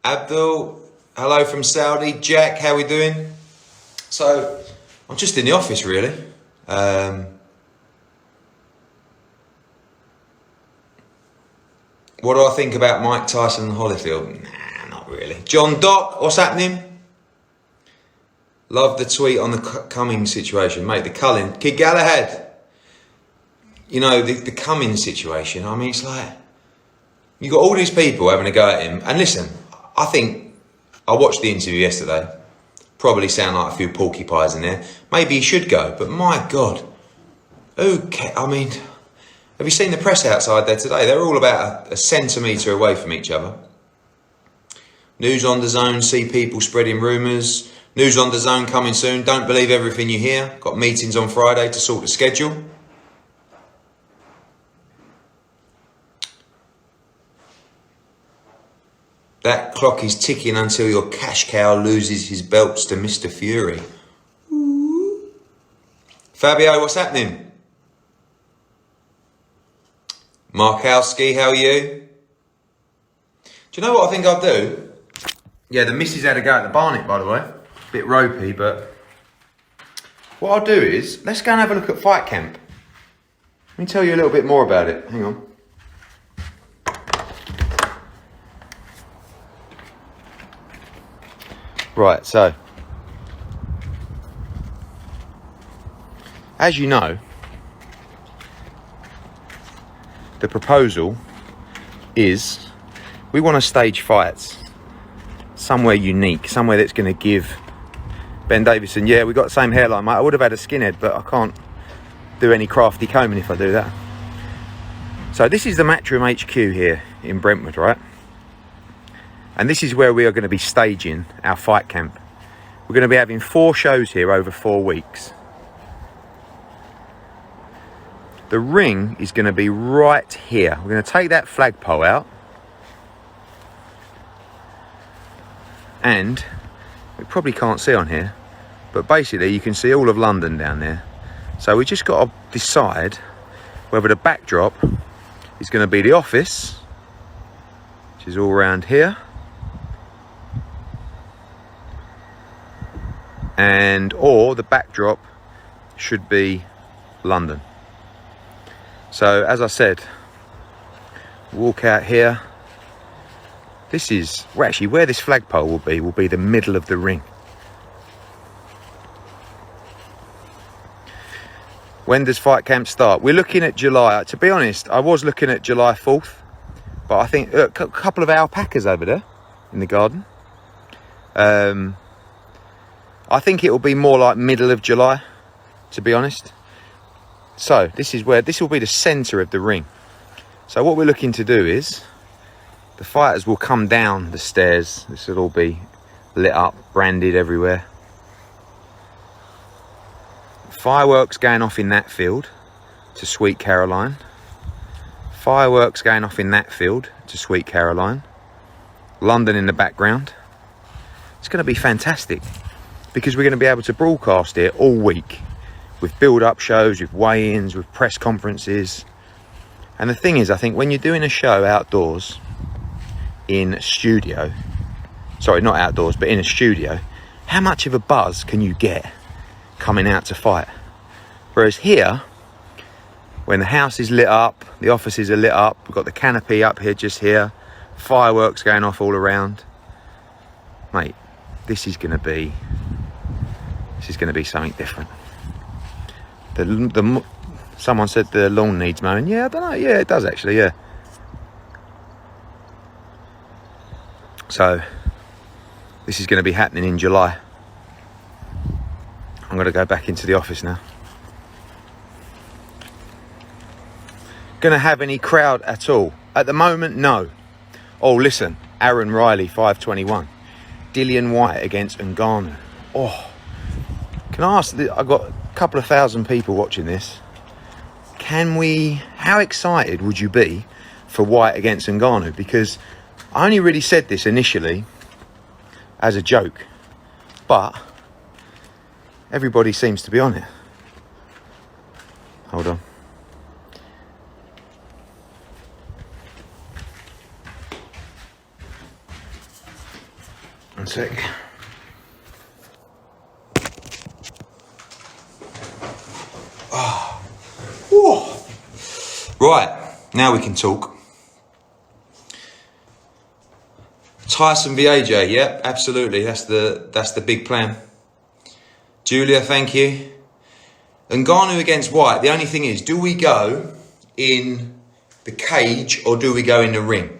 Abdul, hello from Saudi. Jack, how we doing? So, I'm just in the office really. What do I think about Mike Tyson and Holyfield? Nah, not really. John Dock, what's happening? Love the tweet on the Cummings situation, mate. The Cullen, Kid Galahad. You know, the Cummings situation, I mean, it's like, you got all these people having a go at him. And listen, I think, I watched the interview yesterday. Probably sound like a few porcupines in there. Maybe he should go, but my God. Okay, I mean, have you seen the press outside there today? They're all about a centimetre away from each other. News on the Zone, see people spreading rumours. News on the Zone coming soon. Don't believe everything you hear. Got meetings on Friday to sort the schedule. That clock is ticking until your cash cow loses his belts to Mr. Fury. Ooh. Fabio, what's happening? Markowski, how are you? Do you know what I think I'll do? Yeah, the missus had a go at the Barnet, by the way. Bit ropey, but what I'll do is, let's go and have a look at Fight Camp. Let me tell you a little bit more about it. Hang on. Right, so, as you know, the proposal is we want to stage fights somewhere unique, somewhere that's going to give Ben Davison, yeah, we got the same hairline, mate. I would have had a skinhead, but I can't do any crafty combing if I do that. So this is the Matchroom HQ here in Brentwood, right? And this is where we are going to be staging our fight camp. We're going to be having 4 shows here over 4 weeks. The ring is going to be right here. We're going to take that flagpole out. And we probably can't see on here, but basically you can see all of London down there. So we just got to decide whether the backdrop is going to be the office, which is all around here, or the backdrop should be London. So as I said, walk out here. This is, well, actually where this flagpole will be the middle of the ring. When does fight camp start? We're looking at July. To be honest, I was looking at July 4th, but I think a couple of alpacas over there in the garden. I think it will be more like middle of July, to be honest. So this will be the centre of the ring. So what we're looking to do is, the fighters will come down the stairs. This will all be lit up, branded everywhere. Fireworks going off in that field to Sweet Caroline. Fireworks going off in that field to Sweet Caroline. London in the background. It's going to be fantastic because we're going to be able to broadcast it all week with build-up shows, with weigh-ins, with press conferences. And the thing is, I think when you're doing a show outdoors in a studio, sorry, not outdoors, but in a studio, how much of a buzz can you get coming out to fight? Whereas here, when the house is lit up, the offices are lit up, we've got the canopy up here, just here, fireworks going off all around. Mate, this is going to be something different. Someone said the lawn needs mowing. Yeah, I don't know. Yeah, it does actually, yeah. So, this is going to be happening in July. I'm going to go back into the office now. Going to have any crowd at all? At the moment, no. Oh, listen. Aaron Riley, 521. Dillian Whyte against Ngannou. Oh. Can I ask, I've got a couple of thousand people watching this. How excited would you be for Whyte against Ngannou? Because I only really said this initially as a joke, but everybody seems to be on it. Hold on. One sec. Oh. Whoa. Right, now we can talk. Tyson v AJ, yeah, absolutely. That's the big plan. Julia, thank you. Ngannou against Whyte. The only thing is, do we go in the cage or do we go in the ring?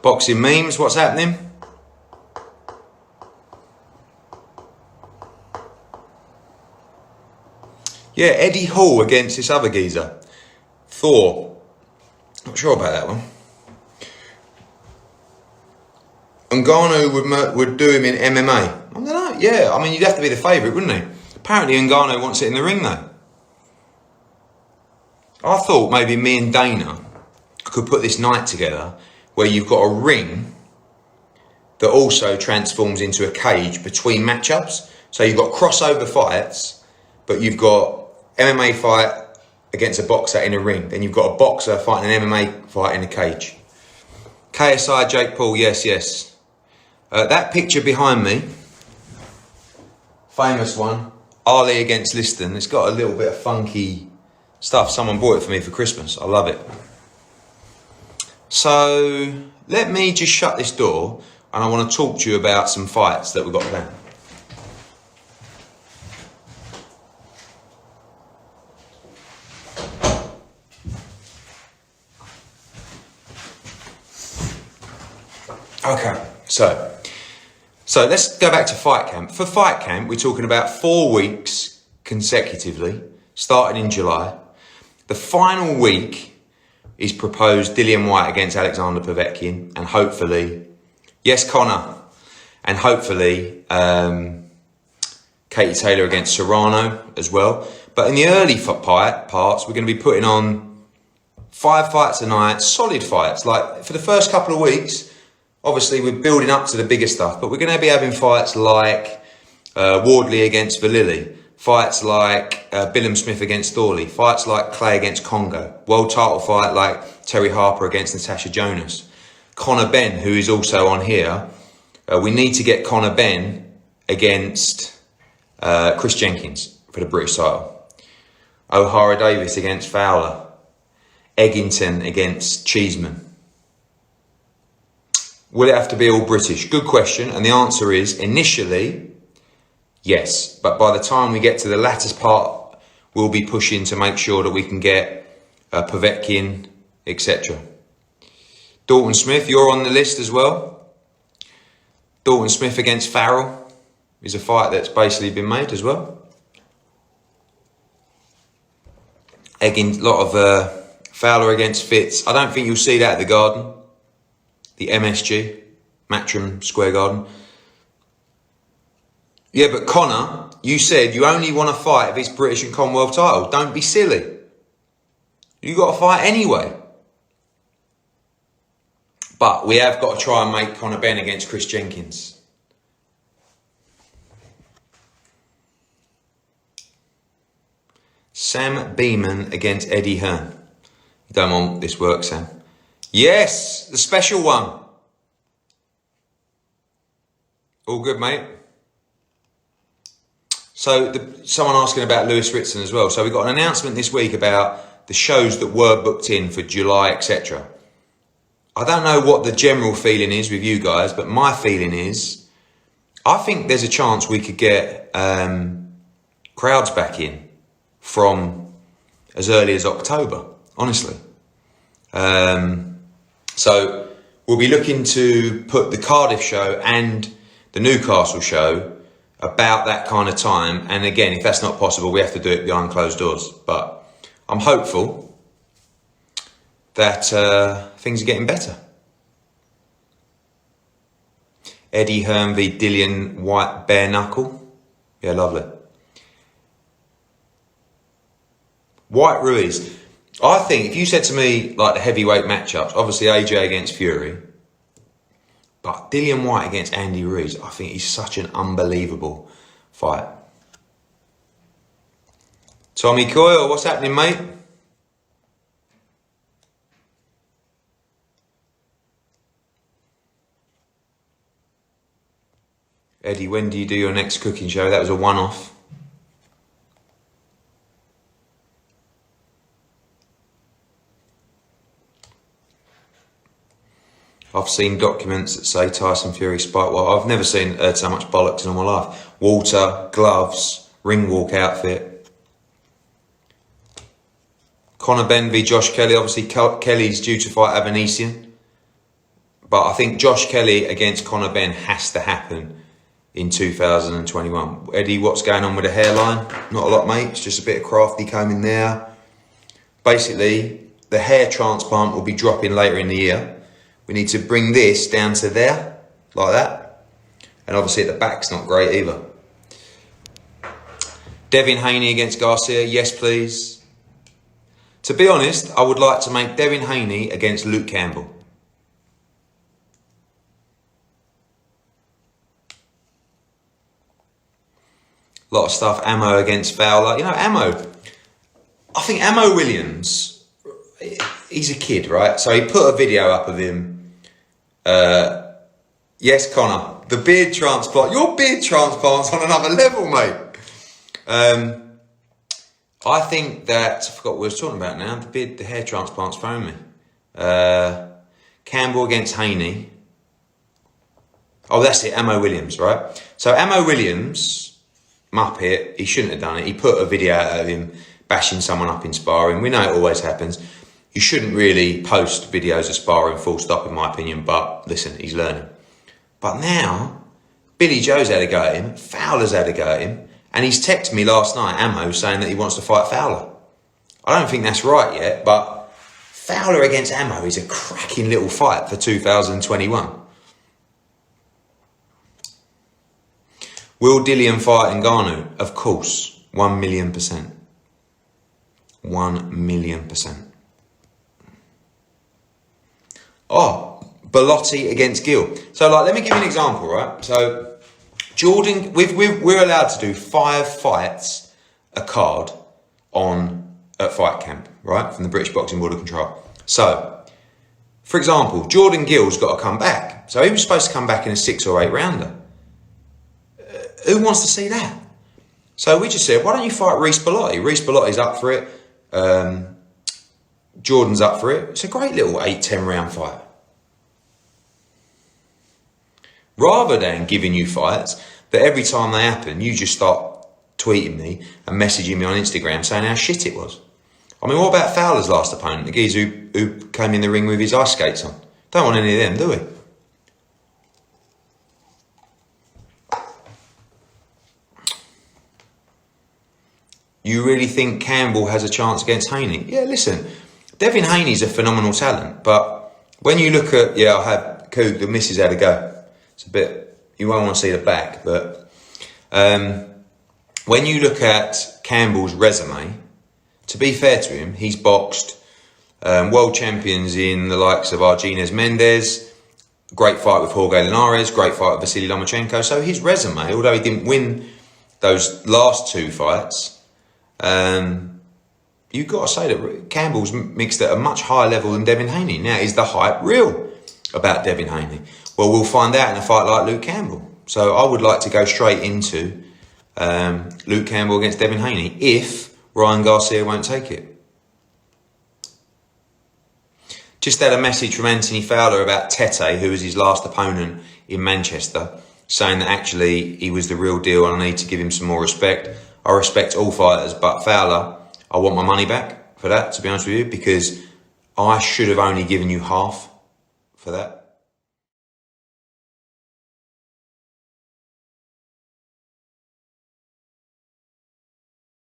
Boxing memes, what's happening? Yeah, Eddie Hall against this other geezer. Thor. Not sure about that one. Ngannou would do him in MMA. I don't know, yeah. I mean, you'd have to be the favourite, wouldn't he? Apparently Ngannou wants it in the ring, though. I thought maybe me and Dana could put this night together where you've got a ring that also transforms into a cage between matchups. So you've got crossover fights, but you've got MMA fight against a boxer in a ring. Then you've got a boxer fighting an MMA fight in a cage. KSI, Jake Paul, yes. That picture behind me, famous one, Ali against Liston. It's got a little bit of funky stuff. Someone bought it for me for Christmas. I love it. So let me just shut this door and I want to talk to you about some fights that we've got planned. Okay, so let's go back to fight camp. For fight camp, we're talking about 4 weeks consecutively, starting in July. The final week is proposed Dillian Whyte against Alexander Povetkin, and hopefully, yes, Connor, and hopefully Katie Taylor against Serrano as well. But in the early parts, we're going to be putting on 5 fights a night, solid fights. Like for the first couple of weeks, obviously we're building up to the bigger stuff, but we're going to be having fights like Wardley against Valili, fights like Billum Smith against Thorley, fights like Clay against Congo, world title fight like Terry Harper against Natasha Jonas, Conor Benn, who is also on here. We need to get Conor Benn against Chris Jenkins for the British title. O'Hara Davis against Fowler, Eggington against Cheeseman. Will it have to be all British? Good question, and the answer is initially yes, but by the time we get to the latter part, we'll be pushing to make sure that we can get Povetkin, etc. Dalton Smith, you're on the list as well. Dalton Smith against Farrell is a fight that's basically been made as well. A lot of Fowler against Fitz. I don't think you'll see that at the Garden, the MSG, Matchroom Square Garden. Yeah, but Connor, you said you only want to fight if it's British and Commonwealth title. Don't be silly. You got to fight anyway. But we have got to try and make Conor Benn against Chris Jenkins. Sam Beeman against Eddie Hearn. You don't want this work, Sam. Yes, the special one. All good, mate. So, someone asking about Lewis Ritson as well. So, we got an announcement this week about the shows that were booked in for July, etc. I don't know what the general feeling is with you guys, but my feeling is, I think there's a chance we could get crowds back in from as early as October, honestly. So we'll be looking to put the Cardiff show and the Newcastle show about that kind of time. And again, if that's not possible, we have to do it behind closed doors. But I'm hopeful that things are getting better. Eddie Hearn v Dillian Whyte bare knuckle. Yeah, lovely. Whyte Ruiz. I think if you said to me like the heavyweight matchups, obviously AJ against Fury, but Dillian Whyte against Andy Ruiz, I think he's such an unbelievable fight. Tommy Coyle, what's happening, mate? Eddie, when do you do your next cooking show? That was a one-off. I've seen documents that say Tyson Fury spiked. Well, I've never heard so much bollocks in all my life. Water, gloves, ring walk outfit. Conor Benn v Josh Kelly. Obviously, Kelly's due to fight Avanesian. But I think Josh Kelly against Conor Benn has to happen in 2021. Eddie, what's going on with the hairline? Not a lot, mate. It's just a bit of crafty combing there. Basically, the hair transplant will be dropping later in the year. We need to bring this down to there, like that. And obviously at the back's not great either. Devin Haney against Garcia, yes please. To be honest, I would like to make Devin Haney against Luke Campbell. A lot of stuff, Ammo against Fowler. You know, Ammo, I think Ammo Williams, he's a kid, right? So he put a video up of him. Yes, Connor, the beard transplant. Your beard transplant's on another level, mate. I think that, I forgot what we were talking about now. The hair transplant's thrown me. Campbell against Haney. Oh, that's it, Ammo Williams, right? So Ammo Williams, Muppet, he shouldn't have done it. He put a video out of him bashing someone up in sparring. We know it always happens. You shouldn't really post videos of sparring, full stop, in my opinion, but listen, he's learning. But now, Billy Joe's had a go at him, Fowler's had a go at him, and he's texted me last night, Ammo, saying that he wants to fight Fowler. I don't think that's right yet, but Fowler against Ammo is a cracking little fight for 2021. Will Dillian fight Ngannou? Of course, 1,000,000%. 1,000,000%. Oh, Bellotti against Gill. So, like, let me give you an example, right? So, Jordan, we're allowed to do 5 fights a card at Fight Camp, right? From the British Boxing Board of Control. So, for example, Jordan Gill's got to come back. So he was supposed to come back in a 6 or 8 rounder. Who wants to see that? So we just said, why don't you fight Reece Bellotti? Reece Bellotti's up for it. Jordan's up for it. It's a great little 8-10 round fight. Rather than giving you fights that every time they happen, you just start tweeting me and messaging me on Instagram saying how shit it was. I mean, what about Fowler's last opponent? The geezer who came in the ring with his ice skates on. Don't want any of them, do we? You really think Campbell has a chance against Haney? Yeah, listen, Devin Haney's a phenomenal talent, but when you look at, I had Coog, the missus had a go. It's a bit, you won't want to see the back, but when you look at Campbell's resume, to be fair to him, he's boxed world champions in the likes of Argenez Mendez, great fight with Jorge Linares, great fight with Vasily Lomachenko. So his resume, although he didn't win those last 2 fights, you've got to say that Campbell's mixed at a much higher level than Devin Haney. Now, is the hype real about Devin Haney? Well, we'll find out in a fight like Luke Campbell. So I would like to go straight into Luke Campbell against Devin Haney if Ryan Garcia won't take it. Just had a message from Anthony Fowler about Tete, who was his last opponent in Manchester, saying that actually he was the real deal and I need to give him some more respect. I respect all fighters, but Fowler, I want my money back for that, to be honest with you, because I should have only given you half for that.